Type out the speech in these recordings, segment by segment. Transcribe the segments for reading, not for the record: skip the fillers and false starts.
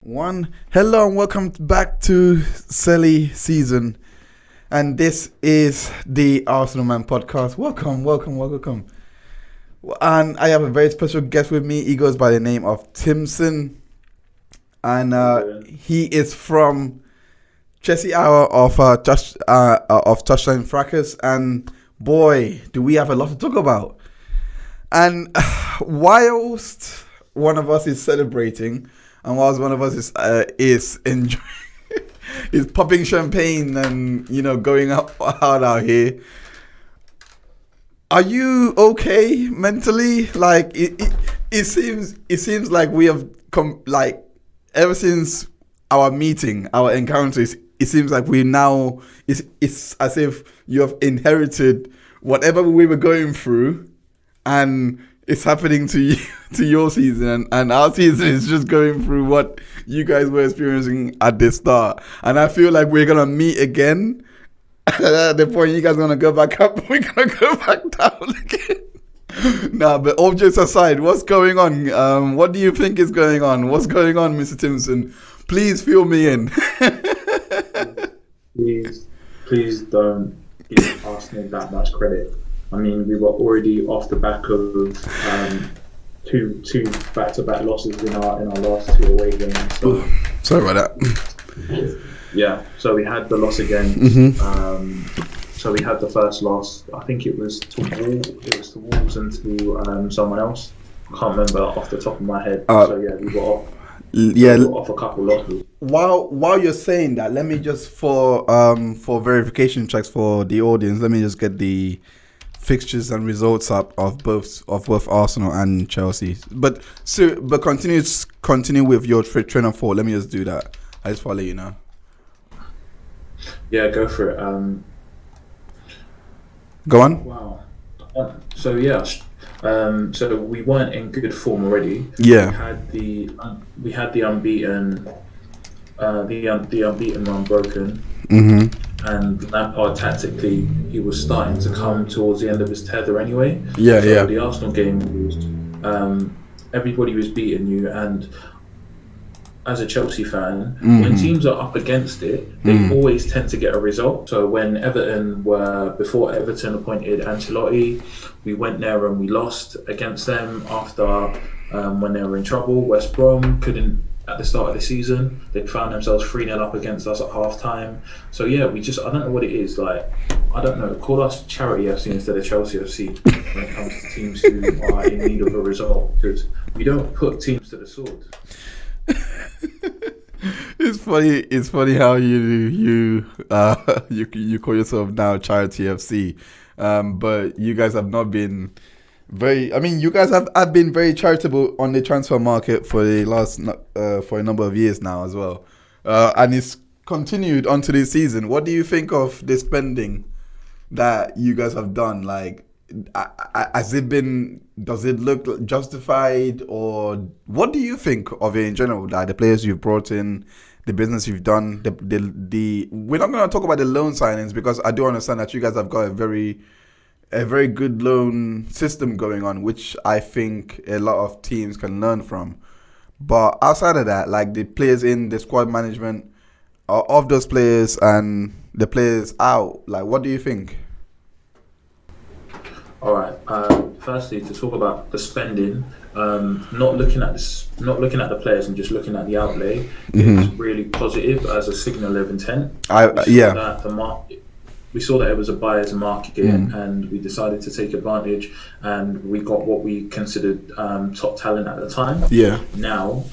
One. Hello and welcome back to CellySZN. And this is the Arsenal Man podcast. Welcome. And I have a very special guest with me. He goes by the name of Timson. And he is from ChessyHour of Touchline Fracas. And boy, do we have a lot to talk about. And whilst one of us is celebrating, and whilst one of us is enjoying, is popping champagne and going out here, are you okay mentally? Like it seems like we have come, like, ever since our meeting, our encounters. It seems like we now it's as if you have inherited whatever we were going through. And it's happening to you, to your season, and our season is just going through what you guys were experiencing at the start. And I feel like we're gonna meet again. At the point you guys are gonna go back up, we're gonna go back down again. Nah, but all jokes aside, what's going on? What do you think is going on? What's going on, Mr. Timson? Please fill me in. Please don't give Arsenal that much credit. I mean, we were already off the back of two back-to-back losses in our last two away games. So, sorry about that. Yeah, so we had the loss again. Mm-hmm. So we had the first loss. I think it was to Wolves and to someone else. I can't remember off the top of my head. So yeah, we were off. Yeah, we were off a couple losses. While you're saying that, let me just for verification checks for the audience, let me just get the fixtures and results up of both Arsenal and Chelsea. But continue with your train of thought. Let me just do that. I just want to let you know. Yeah, go for it. Go on. Wow. So yeah. So we weren't in good form already. Yeah. We had the unbeaten run broken. Mm-hmm. And Lampard, tactically, he was starting to come towards the end of his tether anyway. Yeah. The Arsenal game was, everybody was beating you, and as a Chelsea fan, when teams are up against it, they always tend to get a result. So when before Everton appointed Ancelotti, we went there and we lost against them after when they were in trouble. West Brom couldn't. At the start of the season, they found themselves 3-0 up against us at half time. So yeah, I don't know what it is. Like, I don't know, call us Charity FC instead of Chelsea FC when it comes to teams who are in need of a result, because we don't put teams to the sword. It's funny how you call yourself now Charity FC, but you guys have not been you guys have been very charitable on the transfer market for the last for a number of years now as well, and it's continued onto this season. What do you think of the spending that you guys have done? Like, does it look justified, or what do you think of it in general? Like the players you've brought in, the business you've done, we're not going to talk about the loan signings, because I do understand that you guys have got a very good loan system going on, which I think a lot of teams can learn from. But outside of that, like the players in, the squad management of those players and the players out, like, what do you think? All right. Firstly, to talk about the spending, not looking at the players and just looking at the outlay, it's really positive as a signal of intent. We saw that it was a buyer's market, and we decided to take advantage, and we got what we considered top talent at the time. Yeah. Now,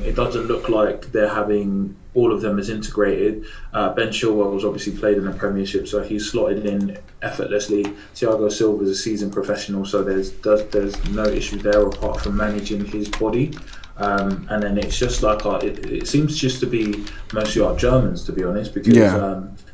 it doesn't look like they're having all of them as integrated. Ben Chilwell was obviously played in the Premiership, so he's slotted in effortlessly. Thiago Silva is a seasoned professional, so there's no issue there apart from managing his body. And then it's just like it seems just to be mostly our Germans, to be honest, because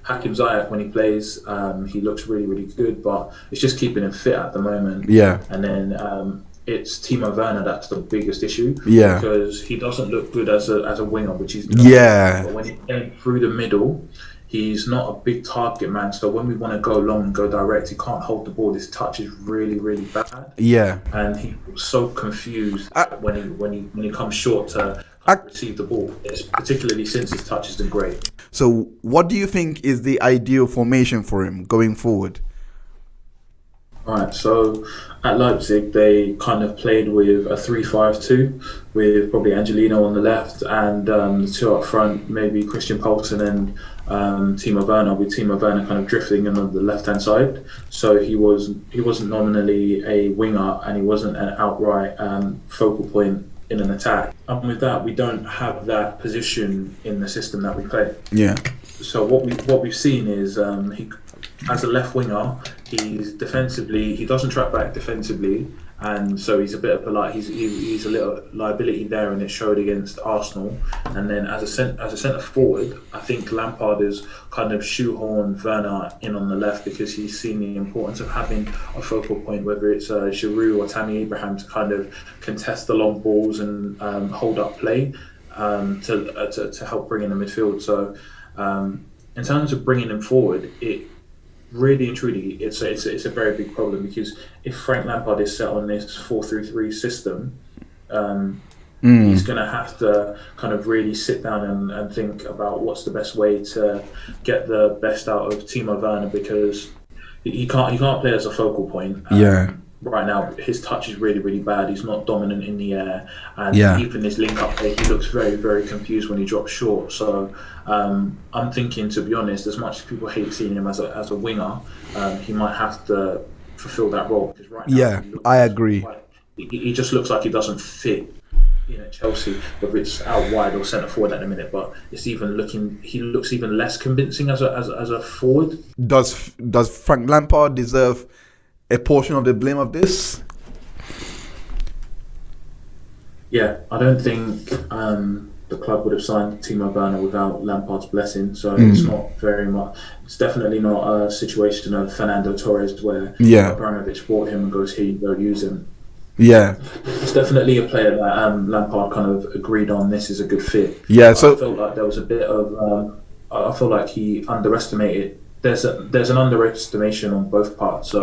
Hakim Ziyech, when he plays, he looks really, really good, but it's just keeping him fit at the moment. Yeah. And then it's Timo Werner that's the biggest issue. Yeah. Because he doesn't look good as a winger, which he's not. Yeah. But when he's going through the middle, he's not a big target man. So when we want to go long and go direct, he can't hold the ball. His touch is really, really bad. Yeah. And he was so confused when he comes short to receive the ball, particularly since his touch isn't great. So what do you think is the ideal formation for him going forward? Right, so at Leipzig they kind of played with a 3-5-2 with probably Angelino on the left and the two up front, maybe Christian Poulsen and Timo Werner, with Timo Werner kind of drifting in on the left hand side. So he wasn't nominally a winger and he wasn't an outright focal point in an attack. And with that, we don't have that position in the system that we play. Yeah. So what we've seen is he, as a left winger, he doesn't track back defensively, and so he's a bit of he's a little liability there, and it showed against Arsenal. And then as a centre forward, I think Lampard has kind of shoehorned Werner in on the left because he's seen the importance of having a focal point, whether it's Giroud or Tammy Abraham, to kind of contest the long balls and hold up play to help bring in the midfield. So in terms of bringing him forward, it really and truly, it's a very big problem, because if Frank Lampard is set on this 4-3-3 system, he's going to have to kind of really sit down and think about what's the best way to get the best out of Timo Werner, because he can't play as a focal point. Right now, his touch is really, really bad. He's not dominant in the air, and even his link-up play, he looks very, very confused when he drops short. So I'm thinking, to be honest, as much as people hate seeing him as a winger, he might have to fulfill that role, because right now, I agree. He just looks like he doesn't fit in at Chelsea, whether it's out wide or centre forward at the minute. But he looks even less convincing as a forward. Does Frank Lampard deserve a portion of the blame of this? Yeah, I don't think the club would have signed Timo Werner without Lampard's blessing. So it's not very much. It's definitely not a situation of Fernando Torres where Abramovich bought him and goes, "Here you go, use him." Yeah, it's definitely a player that Lampard kind of agreed on. This is a good fit. Yeah, so I felt like there was a bit of. I feel like he underestimated. There's an underestimation on both parts. So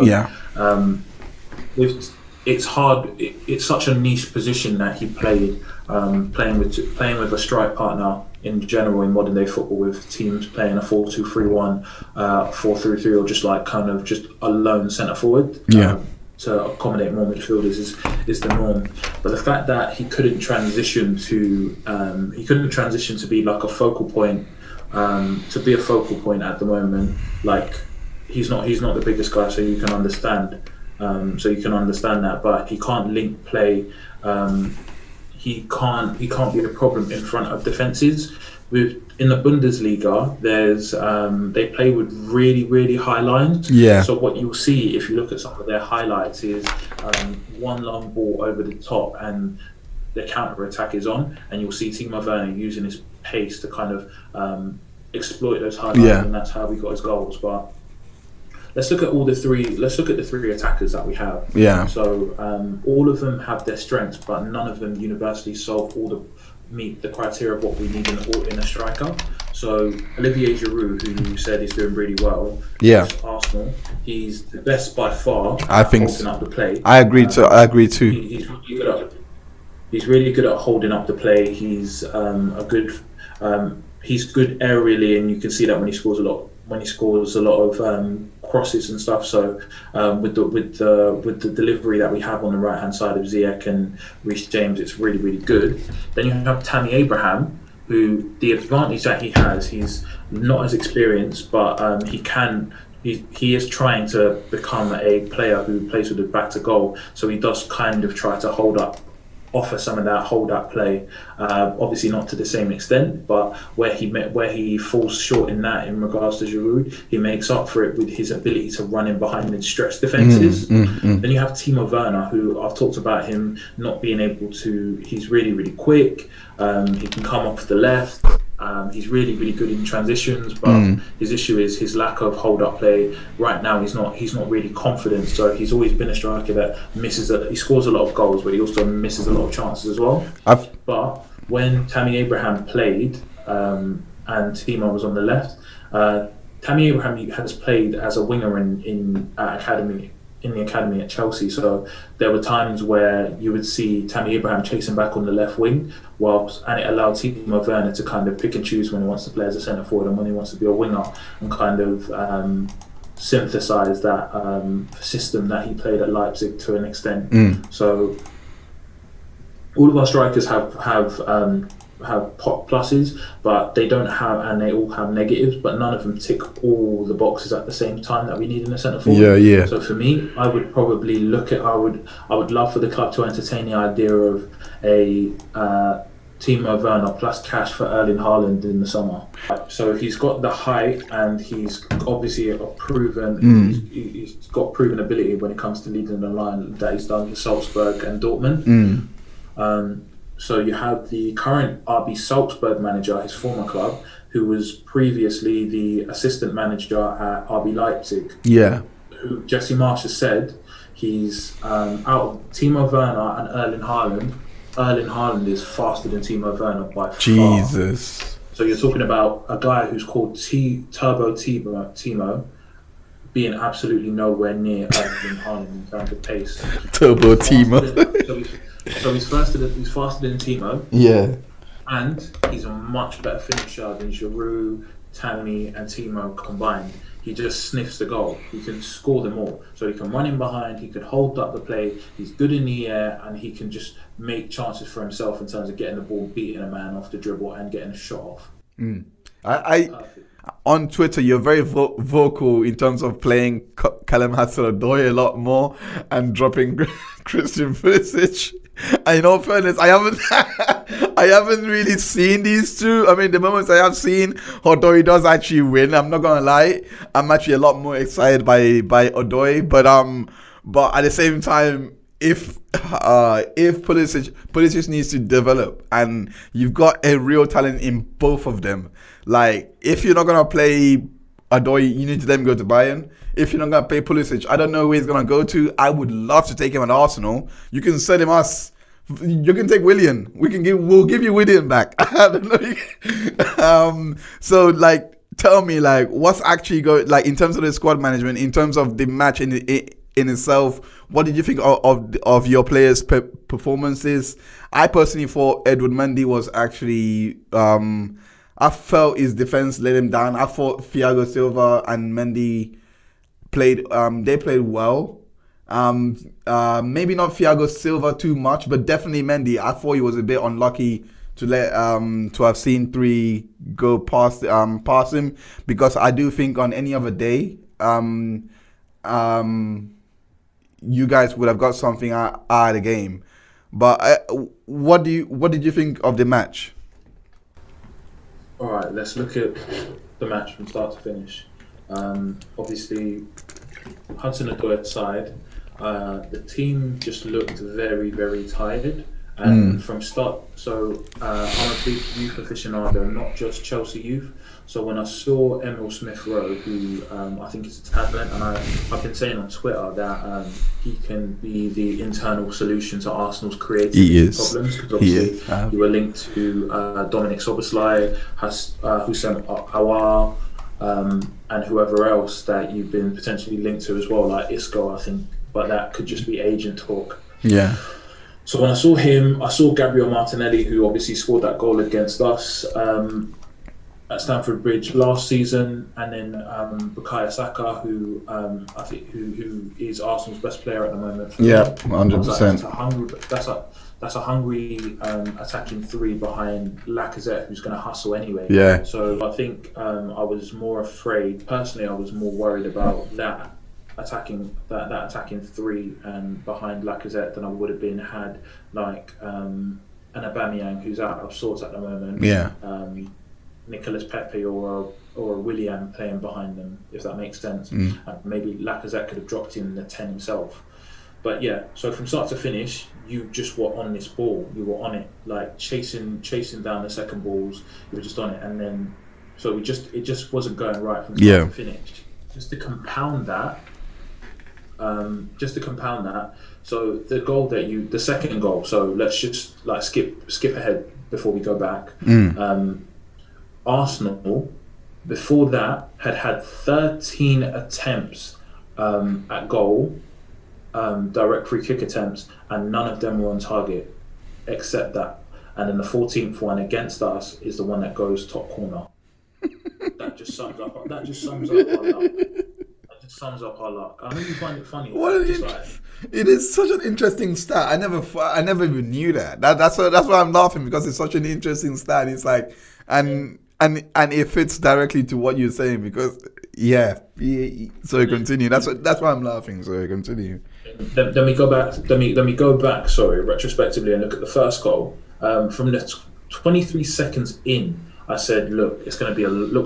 it's hard. It's such a niche position that he played. Playing with a strike partner in general in modern day football, with teams playing a 4-2-3-1, 4-3-3, or just a lone centre forward. To accommodate more midfielders is the norm. But the fact that he couldn't transition to be like a focal point. To be a focal point at the moment, like he's not the biggest guy, so you can understand that. But he can't link play. He can't be a problem in front of defenses. In the Bundesliga, they play with really, really high lines. So what you'll see if you look at some of their highlights is one long ball over the top and the counter attack is on, and you'll see Timo Werner using his pace to kind of exploit those highlights, and that's how we got his goals. But let's look at the three attackers that we have. So all of them have their strengths, but none of them universally meet the criteria of what we need in a striker. So Olivier Giroud, who you said is doing really well, Arsenal, he's the best by far. I think holding up the play. I agree too. He's really good at holding up the play. He's he's good aerially, and you can see that when he scores a lot of crosses and stuff. So with the delivery that we have on the right hand side of Ziyech and Reece James, it's really, really good. Then you have Tammy Abraham, who the advantage that he has, he's not as experienced, but he is trying to become a player who plays with the back to goal. So he does kind of try to offer some of that hold-up play, obviously not to the same extent, but where he falls short in regards to Giroud, he makes up for it with his ability to run in behind and stretch defences. Then you have Timo Werner, who I've talked about him not being able to. He's really, really quick. He can come off the left. He's really, really good in transitions, but his issue is his lack of hold-up play. Right now, he's not really confident. So he's always been a striker that he scores a lot of goals, but he also misses a lot of chances as well. But when Tammy Abraham played and Timo was on the left, Tammy Abraham has played as a winger in academy in the academy at Chelsea. So there were times where you would see Tammy Abraham chasing back on the left wing, and it allowed Timo Werner to kind of pick and choose when he wants to play as a centre forward and when he wants to be a winger, and kind of synthesize that system that he played at Leipzig to an extent. So all of our strikers have pluses, but they don't have, and they all have negatives, but none of them tick all the boxes at the same time that we need in a centre forward. Yeah. So for me, I would probably I would love for the club to entertain the idea of a Timo Werner plus cash for Erling Haaland in the summer. So he's got the height, and he's obviously he's got proven ability when it comes to leading the line that he's done for Salzburg and Dortmund. So you have the current RB Salzburg manager, his former club, who was previously the assistant manager at RB Leipzig. Yeah. Who Jesse Marsh has said he's out of Timo Werner and Erling Haaland. Erling Haaland is faster than Timo Werner by far. Jesus. So you're talking about a guy who's called Turbo Timo being absolutely nowhere near Erling Haaland in terms of pace. Turbo Timo. So he's faster than Timo. Yeah. And he's a much better finisher than Giroud, Tammy, and Timo combined. He just sniffs the goal. He can score them all. So he can run in behind, he can hold up the play, he's good in the air, and he can just make chances for himself in terms of getting the ball, beating a man off the dribble, and getting a shot off. I on Twitter, you're very vocal in terms of playing Callum Hudson-Odoi a lot more and dropping Christian Pulisic. And in all fairness, I haven't really seen these two. I mean, the moments I have seen, Odoi does actually win. I'm not gonna lie. I'm actually a lot more excited by Odoi, but at the same time, if Pulisic needs to develop, and you've got a real talent in both of them. Like, if you're not gonna play Odoi, you need to let him go to Bayern. If you're not gonna pay Pulisic, I don't know where he's gonna go to. I would love to take him at Arsenal. You can sell him us. You can take Willian. We'll give you Willian back. I don't know. So like, tell me, like, what's actually going, like, in terms of the squad management, in terms of the match in itself. What did you think of your players' performances? I personally thought Edward Mendy was actually. I felt his defense let him down. I thought Thiago Silva and Mendy played. They played well. Maybe not Thiago Silva too much, but definitely Mendy. I thought he was a bit unlucky to let to have seen 3 go past him, because I do think on any other day, you guys would have got something out of the game. But what did you think of the match? All right, let's look at the match from start to finish. Obviously, Hudson-Odoi aside, the team just looked very, very tired. And from start, so I'm a big youth aficionado, not just Chelsea youth. So when I saw Emil Smith-Rowe, who I think is a talent, and I've been saying on Twitter that he can be the internal solution to Arsenal's creative problems, because obviously you were linked to Dominic Szoboszlai, Houssem Aouar, and whoever else that you've been potentially linked to as well, like Isco, I think, but that could just be agent talk. Yeah. So when I saw him, I saw Gabriel Martinelli, who obviously scored that goal against us at Stamford Bridge last season, and then Bukayo Saka, who I think who is Arsenal's best player at the moment. Yeah, 100%. That's a hungry attacking 3 behind Lacazette, who's going to hustle anyway. Yeah. So I think I was more afraid. Personally, I was more worried about that attacking 3 and behind Lacazette than I would have been had like an Aubameyang, who's out of sorts at the moment. Yeah. Nicolas Pepe or a Willian playing behind them, if that makes sense. Maybe Lacazette could have dropped in the 10 himself. But yeah, so from start to finish, you just were on this ball. You were on it, like chasing down the second balls. You were just on it, and then so it just wasn't going right from start to finish. Just to compound that. So the second goal. So let's just like skip ahead before we go back. Arsenal, before that, had 13 attempts at goal direct free kick attempts, and none of them were on target, except that. And then the 14th one against us is the one that goes top corner. That just sums up our luck. That just sums up our luck. I know you find it funny. It is such an interesting stat. I never even knew that. That's why I'm laughing, because it's such an interesting stat. It's like, and it fits directly to what you're saying, because so continue. That's why I'm laughing. So continue. Then we go back. Let me go back. Sorry, retrospectively, and look at the first goal. From the 23 seconds in, I said, look, looks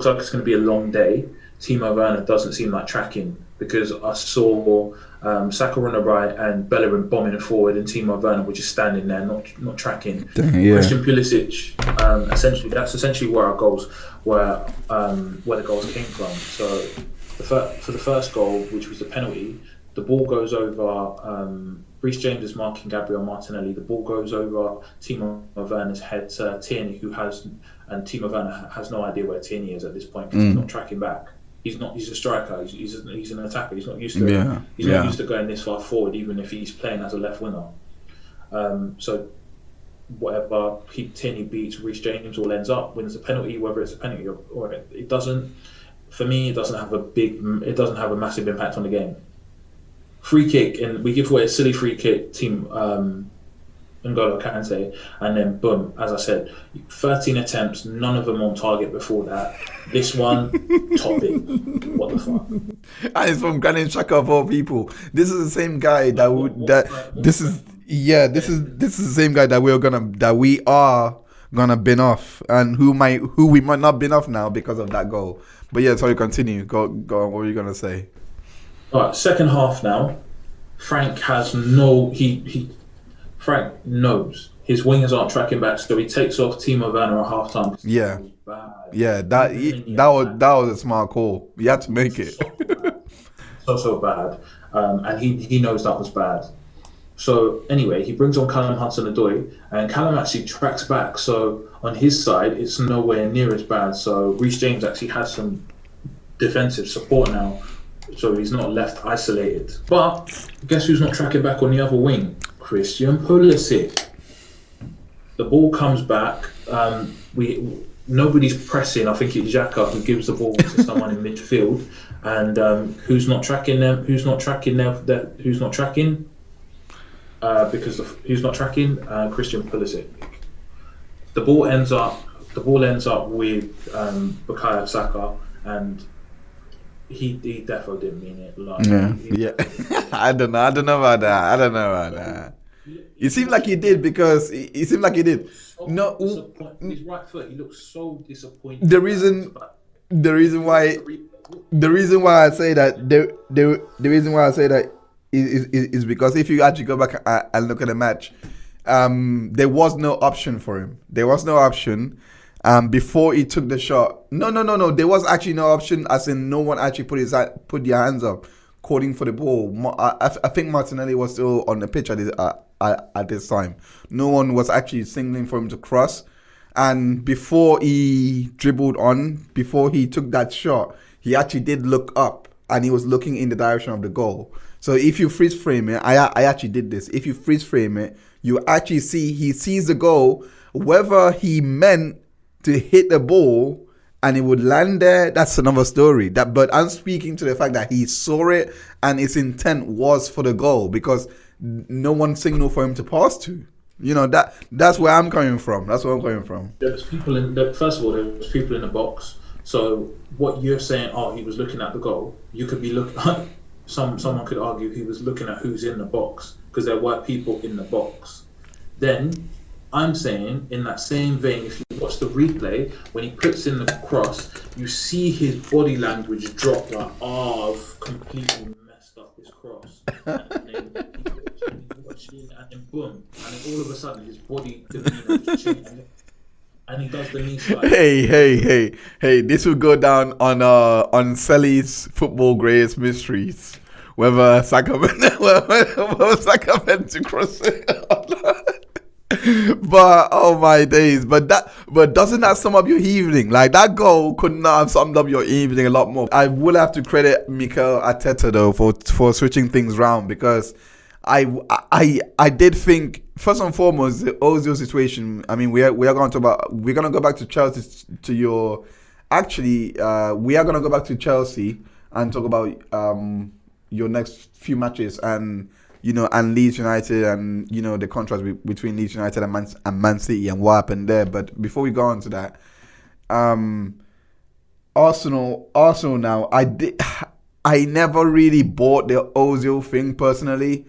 like it's going to be a long day. Timo Werner doesn't seem like tracking, because I saw Saka on the right and Bellerin bombing forward, and Timo Werner was just standing there, not tracking. Christian Pulisic, that's essentially where our goals where the goals came from. So for the first goal, which was the penalty, the ball goes over. Reece James is marking Gabriel Martinelli. The ball goes over Timo Werner's head to Tierney, and Timo Werner has no idea where Tierney is at this point, because he's not tracking back. He's a striker. He's an attacker. He's not used to it. He's not used to going this far forward, even if he's playing as a left winger. So whatever Tierney beats, Reece James all ends up wins the penalty, whether it's a penalty or it doesn't. For me, it doesn't have a massive impact on the game. Free kick, and we give away a silly free kick, team N'Golo Kante, and then boom, as I said, 13 attempts, none of them on target before that. This one, topic. What the fuck? And it's from Granit Xhaka of all people. This is the same guy this is the same guy that we are gonna bin off, and who we might not bin off now because of that goal. But yeah, sorry, continue. Go on. What were you gonna say? All right, second half now. Frank Frank knows his wingers aren't tracking back, so he takes off Timo Werner at half time. That was a smart call. You had to make it. So bad, and he knows that was bad. So anyway, he brings on Callum Hudson-Odoi, and Callum actually tracks back. So on his side, it's nowhere near as bad. So Reece James actually has some defensive support now, so he's not left isolated. But guess who's not tracking back on the other wing? Christian Pulisic. The ball comes back. Nobody's pressing. I think it's Xhaka who gives the ball to someone in midfield. And who's not tracking them? Who's not tracking? Who's not tracking? Who's not tracking? Christian Pulisic. The ball ends up with Bukayo Saka, and he defo didn't mean it. I don't know about that. It seemed like he did, because it seemed like he did. No, his right foot. He looks so disappointed. The reason why I say that is because if you actually go back and look at the match, there was no option for him. There was no option before he took the shot. No. There was actually no option, as in no one actually put their hands up, calling for the ball. I think Martinelli was still on the pitch at this time. No one was actually signaling for him to cross. And before he dribbled on, before he took that shot, he actually did look up, and he was looking in the direction of the goal. So if you freeze frame it, I actually did this. If you freeze frame it, you actually see he sees the goal. Whether he meant to hit the ball and it would land there, that's another story. But I'm speaking to the fact that he saw it and his intent was for the goal, because no one signaled for him to pass to. You know, that's where I'm coming from. That's where I'm coming from. There's people first of all, there was people in the box. So what you're saying, he was looking at the goal. You could be looking. Someone could argue he was looking at who's in the box, because there were people in the box. Then I'm saying, in that same vein, if you watch the replay, when he puts in the cross, you see his body language drop, like, I've completely messed up this cross. And then boom, and then all of a sudden his body demeanor is changing, and he does the knee slide. Hey! This will go down on Celly's football greatest mysteries. Whether Saka meant to cross it or not. But oh my days! But doesn't that sum up your evening? Like, that goal could not have summed up your evening a lot more. I will have to credit Mikel Arteta though for switching things around, because I did think first and foremost the Ozil situation. I mean, we're gonna go back to Chelsea to your. Actually, we are gonna go back to Chelsea and talk about your next few matches and and Leeds United and the contrast between Leeds United and Man City and what happened there. But before we go on to that, Arsenal now. I never really bought the Ozil thing personally.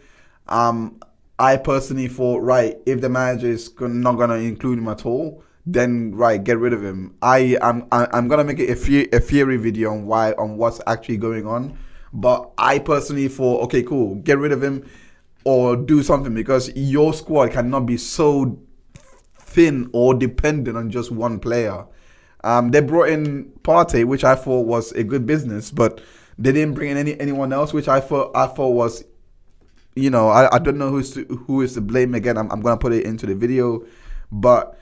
I personally thought, right, if the manager is not gonna include him at all, then right, get rid of him. I'm gonna make it a theory video on what's actually going on. But I personally thought, okay, cool, get rid of him or do something, because your squad cannot be so thin or dependent on just one player. They brought in Partey, which I thought was a good business, but they didn't bring in anyone else, which I thought was, I don't know who is to blame. Again, I'm gonna put it into the video, but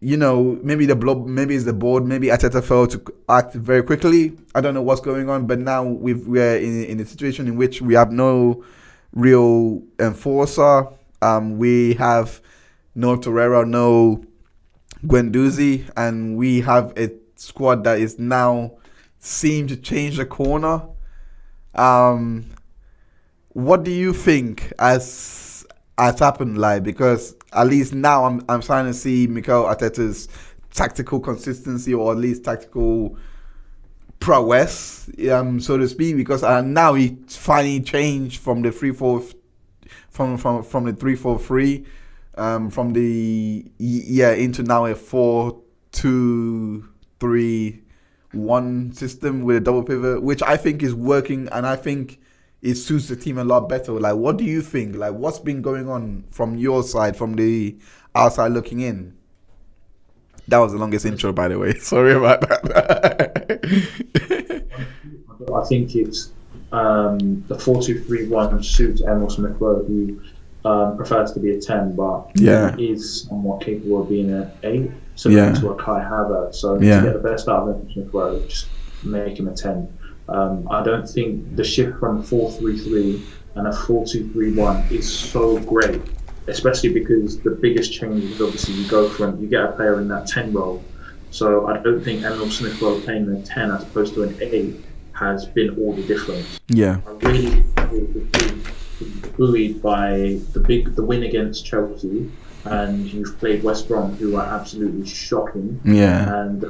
maybe it's the board, maybe Arteta failed to act very quickly. I don't know what's going on, but now we're in a situation in which we have no real enforcer. We have no Torreira, no Guendouzi, and we have a squad that is now seem to change the corner. What do you think has happened, like? Because at least now I'm starting to see Mikel Arteta's tactical consistency, or at least tactical prowess, so to speak. Because now he finally changed from the 3-4 from the 3-4-3, from the into now a 4-2-3-1 system with a double pivot, which I think is working, and I think it suits the team a lot better. Like, what do you think? Like, what's been going on from your side, from the outside looking in? That was the longest intro, by the way. Sorry about that. I think it's the 4-2-3-1 suits Emil Smith Rowe, who prefers to be a 10, but he is somewhat capable of being an 8, similar to a Kai Havertz. So to get the best out of Emil Smith Rowe, just make him a 10. I don't think the shift from 4-3-3 and a 4-2-3-1 is so great, especially because the biggest change is obviously you get a player in that 10 role. So I don't think Emil Smith Rowe playing a 10 as opposed to an 8 has been all the difference. Yeah, I really buoyed by the win against Chelsea, and you've played West Brom, who are absolutely shocking. Yeah, and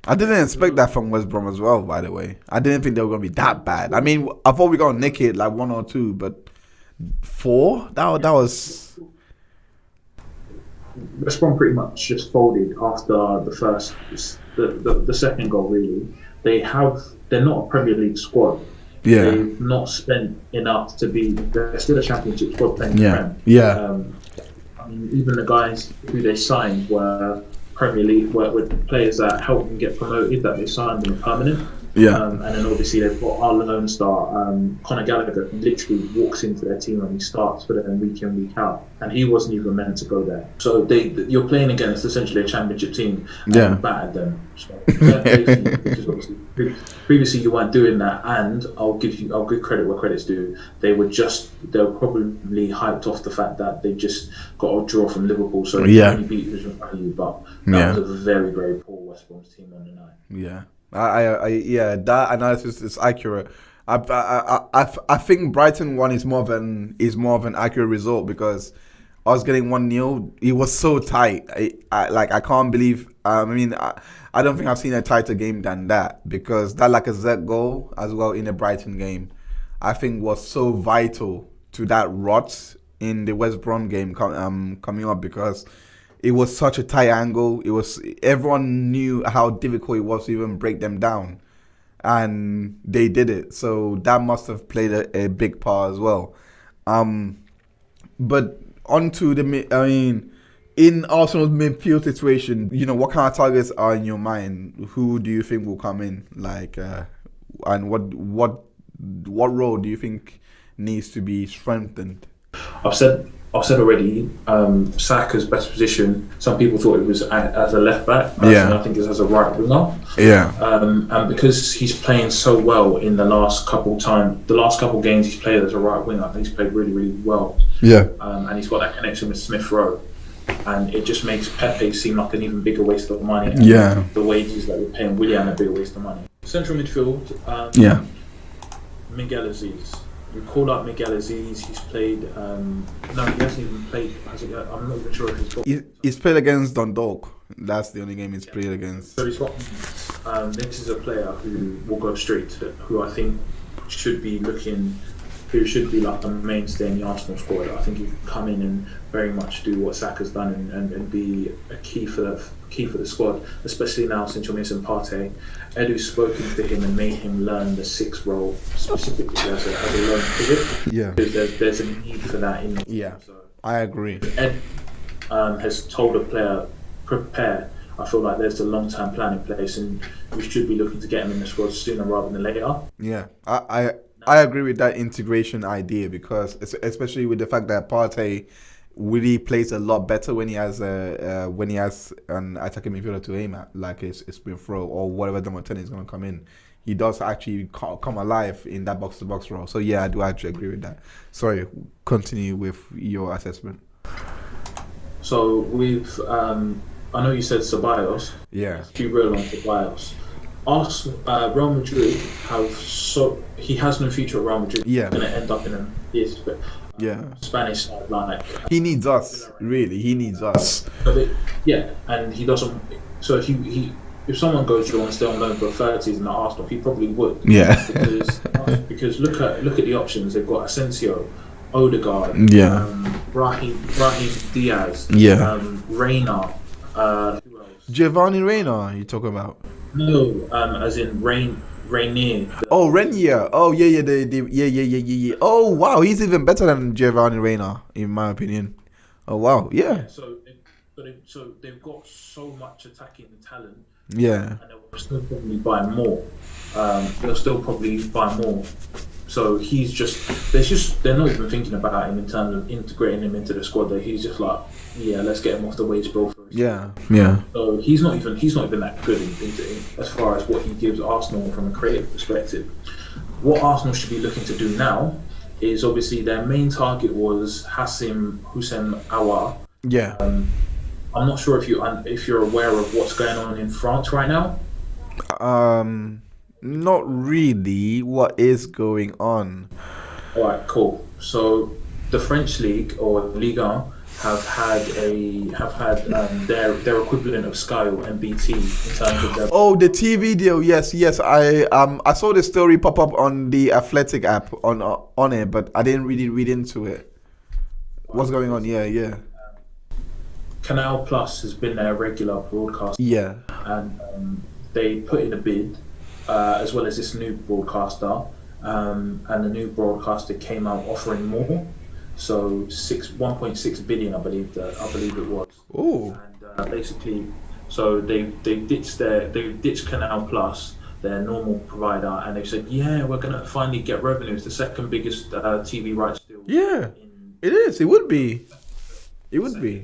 I didn't expect that from West Brom as well, by the way. I didn't think they were going to be that bad. I mean, I thought we were going to nick it like 1 or 2, but 4? That was... West Brom pretty much just folded after the second goal, really. They're not a Premier League squad. Yeah. They've not spent enough to be... They're still a Championship squad playing Prem. Yeah. I mean, even the guys who they signed were Premier League, were players that helped them get promoted, that they signed them permanent. Yeah. And then obviously they've got our lone star, Conor Gallagher, who literally walks into their team and he starts for them week in, week out. And he wasn't even meant to go there. So you're playing against essentially a Championship team and battered them. So previously you weren't doing that, and I'll give credit where credit's due. They were probably hyped off the fact that they just got a draw from Liverpool, so they only beat who's in front of you. But that was a very, very poor West Brom's team on the night. Yeah. That analysis is accurate. I think Brighton one is more of an accurate result, because us getting 1-0, it was so tight. I can't believe. I don't think I've seen a tighter game than that, because that Lacazette goal as well in the Brighton game, I think was so vital to that rot in the West Brom game coming up, because it was such a tight angle. Everyone knew how difficult it was to even break them down, and they did it. So that must have played a big part as well. But onto in Arsenal's midfield situation, what kind of targets are in your mind? Who do you think will come in? And what role do you think needs to be strengthened? I've said I've said already, Saka's best position. Some people thought it was as a left back. Yeah. I think it's as a right winger. Yeah. And because he's playing so well in the last couple games he's played as a right winger, I think he's played really, really well. Yeah. And he's got that connection with Smith Rowe, and it just makes Pepe seem like an even bigger waste of money. And Yeah. the wages that we're paying Willian a bigger waste of money. Central midfield. Yeah. Miguel Aziz. We called up Miguel Aziz. He's played. No, he hasn't even played. I'm not even sure if he's got. He's played against Dundalk. That's the only game he's played against. So he's got. This is a player who will go straight to who I think should be looking. Who should be like a mainstay in the Arsenal squad. I think he can come in and very much do what Saka's done and be a key for the squad, especially now since you're missing Partey. Edu's spoken to him and made him learn the 6 role specifically as a lone pivot. Yeah. Because there's a need for that in the team. Yeah. So I agree. Ed has told a player, prepare. I feel like there's a long-term plan in place and we should be looking to get him in the squad sooner rather than later. Yeah. I agree with that integration idea because especially with the fact that Partey really plays a lot better when he has an attacking midfielder to aim at, like it's been throw or whatever number 10 is going to come in. He does actually come alive in that box-to-box role. So yeah, I do actually agree with that. Sorry, continue with your assessment. So with I know you said Ceballos. Yeah. Be real on Ceballos. Real Madrid he has no future at Real Madrid. Yeah. He's going to end up in a Spanish side, like he needs us. Really, he needs us. And he doesn't. So if someone goes to stay on loan for 30 season at Arsenal, he probably would. Yeah. Because look at the options they've got: Asensio, Odegaard, Brahim Diaz, Reina. Who else? Giovanni Reina, you talking about? No, as in Rainier. Oh, Renier. Oh, yeah. Oh, wow, he's even better than Giovanni Reina, in my opinion. Oh, wow, yeah. So they've got so much attacking talent. Yeah. And they'll still probably buy more. So they're not even thinking about him in terms of integrating him into the squad. That he's just like, yeah, let's get him off the wage bill first. Yeah. So he's not even that good as far as what he gives Arsenal from a creative perspective. What Arsenal should be looking to do now is obviously their main target was Houssem Aouar. Yeah. I'm not sure if you're aware of what's going on in France right now. Not really. What is going on? All right, cool. So the French league or Ligue 1 have had their equivalent of Sky and BT in terms of their. Oh, the TV deal. Yes. I saw the story pop up on the Athletic app on it, but I didn't really read into it. What's going on? Yeah. Canal Plus has been their regular broadcaster. Yeah. And they put in a bid, as well as this new broadcaster, and the new broadcaster came out offering more. So 1.6 billion, I believe it was. Oh. And basically, so they ditched Canal Plus, their normal provider, and they said, yeah, we're gonna finally get revenue. It's the second biggest TV rights deal. Yeah, it is. It would be. It would be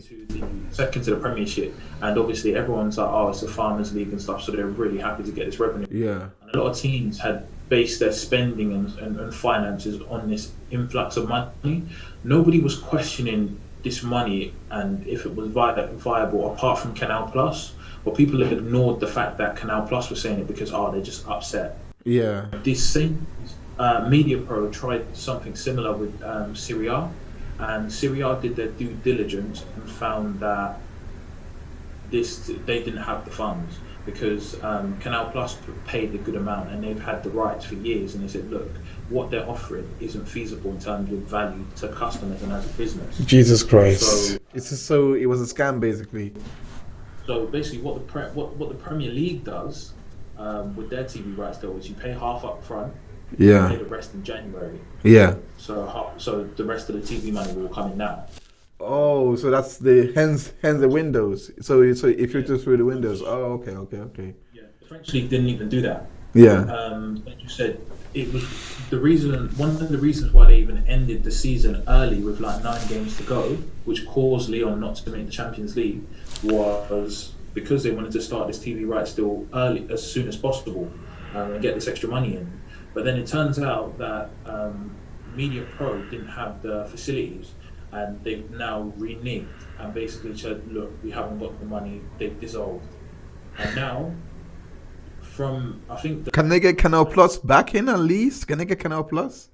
second to the Premiership, and obviously everyone's like, oh, it's the Farmers League and stuff, so they're really happy to get this revenue. Yeah. And a lot of teams had based their spending and finances on this influx of money. Nobody was questioning this money and if it was viable apart from Canal Plus, but people have ignored the fact that Canal Plus was saying it because they're just upset. Yeah. This same Media Pro tried something similar with Serie A. And Serie A did their due diligence and found that they didn't have the funds because Canal Plus paid a good amount and they've had the rights for years. And they said, look, what they're offering isn't feasible in terms of value to customers and as a business. Jesus Christ! It was a scam basically. So basically, what the Premier League does with their TV rights deal is you pay half up front. Yeah. Pay the rest in January. Yeah. So the rest of the TV money will come in now. Oh, so that's hence the windows. So if you're just through the windows. Oh, okay. Yeah. The French league didn't even do that. Yeah. Like you said, it was one of the reasons why they even ended the season early with like 9 games to go, which caused Lyon not to make the Champions League, was because they wanted to start this TV rights deal early, as soon as possible, and get this extra money in. But then it turns out that Media Pro didn't have the facilities, and they've now reneged and basically said, look, we haven't got the money. They've dissolved, and now. I think Can they get Canal Plus back in at least? Can they get Canal Plus?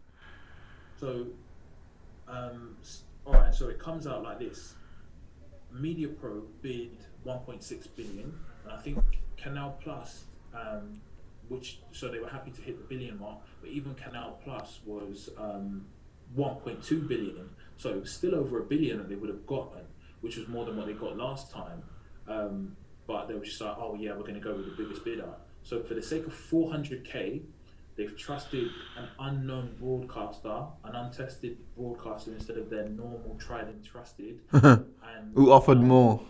So, all right. So it comes out like this: Media Pro bid 1.6 billion, and I think Canal Plus, so they were happy to hit the billion mark, but even Canal Plus was 1.2 billion. So it was still over $1 billion that they would have gotten, which was more than what they got last time. But they were just like, oh yeah, we're going to go with the biggest bidder. So for the sake of 400k, they've trusted an unknown broadcaster, an untested broadcaster, instead of their normal tried and trusted. And who offered more?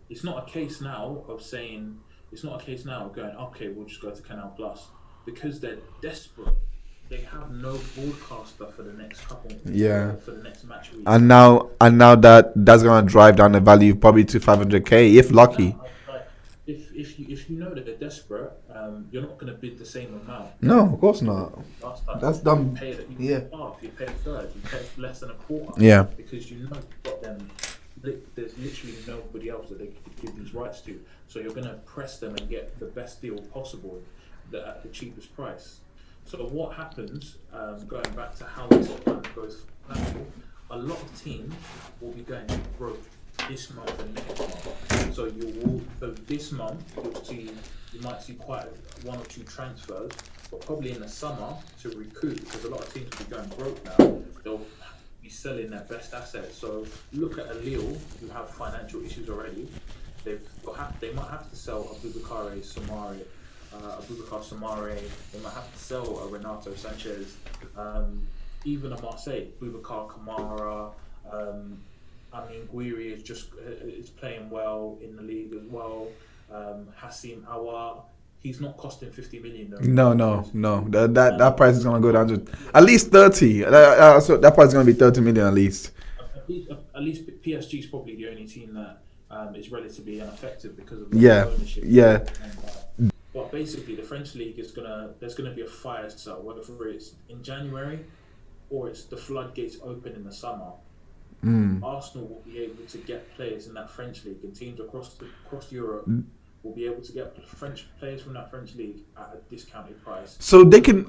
It's not a case now of saying, it's not a case now of going, okay, we'll just go to Canal Plus, because they're desperate. They have no broadcaster for the next couple. Yeah. For the next match week. And now that's gonna drive down the value probably to 500k if lucky. If you know that they're desperate, you're not going to bid the same amount. No, of course not. Last time, That's dumb. You pay half, you pay a third, you pay less than a quarter. Yeah. Because you know you've got them. There's literally nobody else that they could give these rights to. So you're going to press them and get the best deal possible at the cheapest price. So what happens, going back to how this plan goes, a lot of teams will be going broke this month and next month. So this month you might see quite one or two transfers, but probably in the summer to recoup, because a lot of teams will be going broke now. They'll be selling their best assets. So look at Lille, who have financial issues already. They might have to sell Abubakar Samare. They might have to sell a Renato Sanchez. Even a Marseille, Boubacar Kamara. I mean, Guiri is playing well in the league as well. ChessyHour, he's not costing 50 million though. No. That price is gonna go down to at least 30. So that price is gonna be 30 million at least. At least PSG is probably the only team that is relatively unaffected because of the ownership. Yeah. But basically, the French league there's gonna be a fire sale, whether it's in January or it's the floodgates open in the summer. Arsenal will be able to get players in that French league, and teams across Europe will be able to get French players from that French league at a discounted price. So they can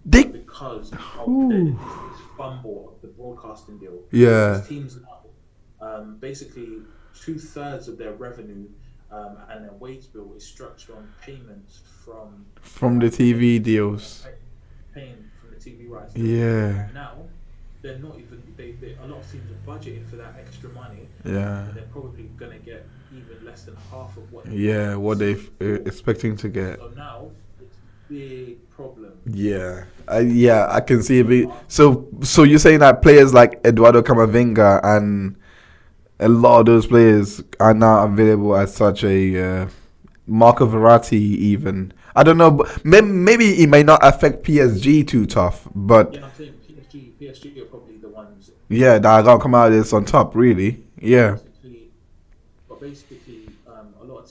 because of this fumble of the broadcasting deal. Yeah. Teams now, basically 2/3 of their revenue and their wage bill is structured on payments from the TV deals. Paying from the TV rights. Yeah. Now they're not even. A lot of teams are budgeting for that extra money. Yeah. And they're probably gonna get even less than half of what. What they're expecting to get. So now it's a big problem. Yeah. I can see a bit. So you're saying that players like Eduardo Camavinga and a lot of those players are now available at such a Marco Verratti even. I don't know, but maybe it may not affect PSG too tough, but yeah, I'm saying PSG are probably the ones. Yeah, that are gonna come out of this on top, really. Yeah. Basically, a lot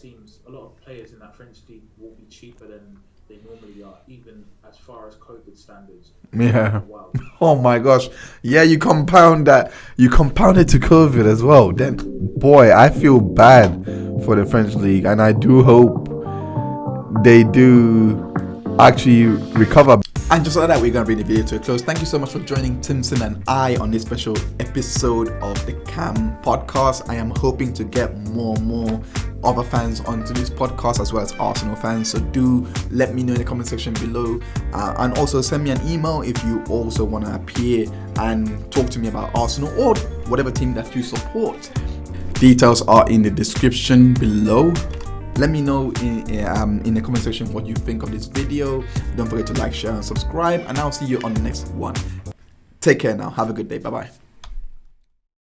of players in that French league will be cheaper than they normally are, even as far as COVID standards. Yeah. Wow. Oh my gosh. Yeah, you compound it to COVID as well. Then, boy, I feel bad for the French league, and I do hope they do actually recover. And just like that, we're going to bring the video to a close. Thank you so much for joining Timson and I on this special episode of the CAMPodcast. I am hoping to get more and more other fans onto this podcast, as well as Arsenal fans. So do let me know in the comment section below. And also send me an email if you also want to appear and talk to me about Arsenal or whatever team that you support. Details are in the description below. Let me know in the comment section what you think of this video. Don't forget to like, share, and subscribe. And I'll see you on the next one. Take care now. Have a good day. Bye-bye.